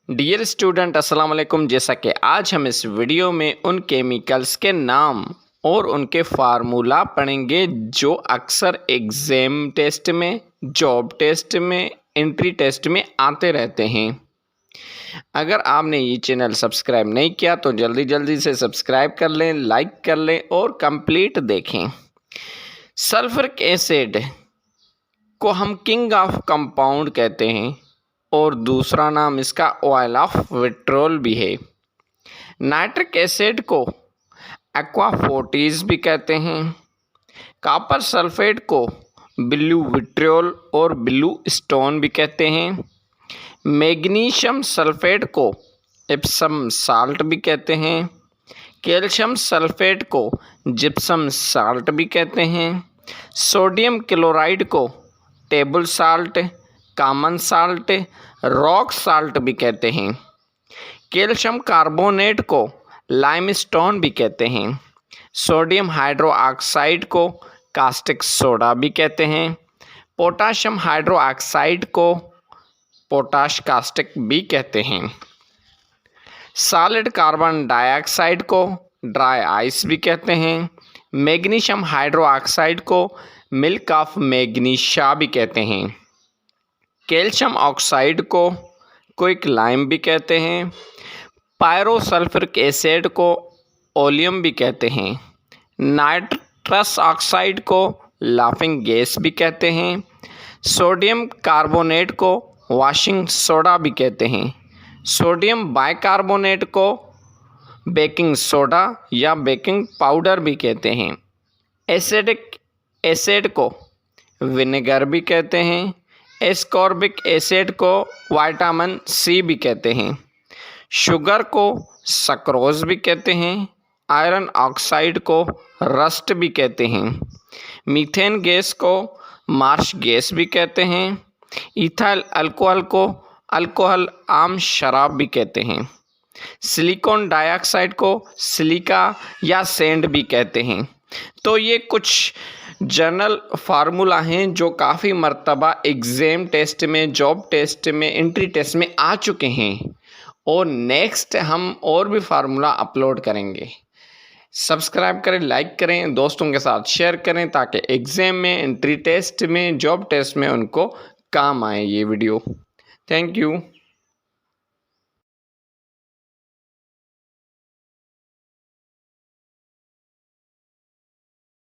Dear student अस्सलाम वालेकुम। जैसा कि आज हम इस वीडियो में उन केमिकल्स के नाम और उनके फार्मूला पढ़ेंगे जो अक्सर एग्ज़ाम टेस्ट में, जॉब टेस्ट में, एंट्री टेस्ट में आते रहते हैं। अगर आपने ये चैनल सब्सक्राइब नहीं किया तो जल्दी जल्दी से सब्सक्राइब कर लें, लाइक कर लें और कंप्लीट देखें। सल्फ्यूरिक एसिड को हम किंग ऑफ कंपाउंड कहते हैं और दूसरा नाम इसका ऑयल ऑफ विट्रोल भी है। नाइट्रिक एसिड को एक्वाफोर्टिस भी कहते हैं। कॉपर सल्फेट को ब्लू विट्रियोल और ब्लू स्टोन भी कहते हैं। मैग्नीशियम सल्फेट को एप्सम साल्ट भी कहते हैं। कैल्शियम सल्फेट को जिप्सम साल्ट भी कहते हैं। सोडियम क्लोराइड को table salt, common salt, rock salt भी कहते हैं। कैल्शियम कार्बोनेट को लाइमस्टोन भी कहते हैं। सोडियम हाइड्रोक्साइड को कास्टिक सोडा भी कहते हैं। पोटाशियम हाइड्रोक्साइड को पोटाश कास्टिक भी कहते हैं। सॉलिड कार्बन डाइऑक्साइड को ड्राई आइस भी कहते हैं। मैग्नीशियम हाइड्रोक्साइड को मिल्क ऑफ मैग्नीशिया भी कहते हैं। कैल्शियम ऑक्साइड को क्विक लाइम भी कहते हैं। पायरोसल्फ्यूरिक एसिड को ओलियम भी कहते हैं। नाइट्रस ऑक्साइड को लाफिंग गैस भी कहते हैं। सोडियम कार्बोनेट को वॉशिंग सोडा भी कहते हैं। सोडियम बाइकार्बोनेट को बेकिंग सोडा या बेकिंग पाउडर भी कहते हैं। एसिडिक एसिड को विनेगर भी कहते हैं। एस्कॉर्बिक एसिड को विटामिन सी भी कहते हैं। शुगर को सक्रोज भी कहते हैं। आयरन ऑक्साइड को रस्ट भी कहते हैं। मीथेन गैस को मार्श गैस भी कहते हैं। इथाइल अल्कोहल को अल्कोहल आम शराब भी कहते हैं। सिलिकॉन डाइऑक्साइड को सिलिका या सैंड भी कहते हैं। तो ये कुछ जनरल फार्मूला हैं जो काफ़ी मर्तबा एग्ज़ाम टेस्ट में, जॉब टेस्ट में, एंट्री टेस्ट में आ चुके हैं और नेक्स्ट हम और भी फार्मूला अपलोड करेंगे। सब्सक्राइब करें, लाइक करें, दोस्तों के साथ शेयर करें ताकि एग्ज़ाम में, एंट्री टेस्ट में, जॉब टेस्ट में उनको काम आए ये वीडियो। Thank you.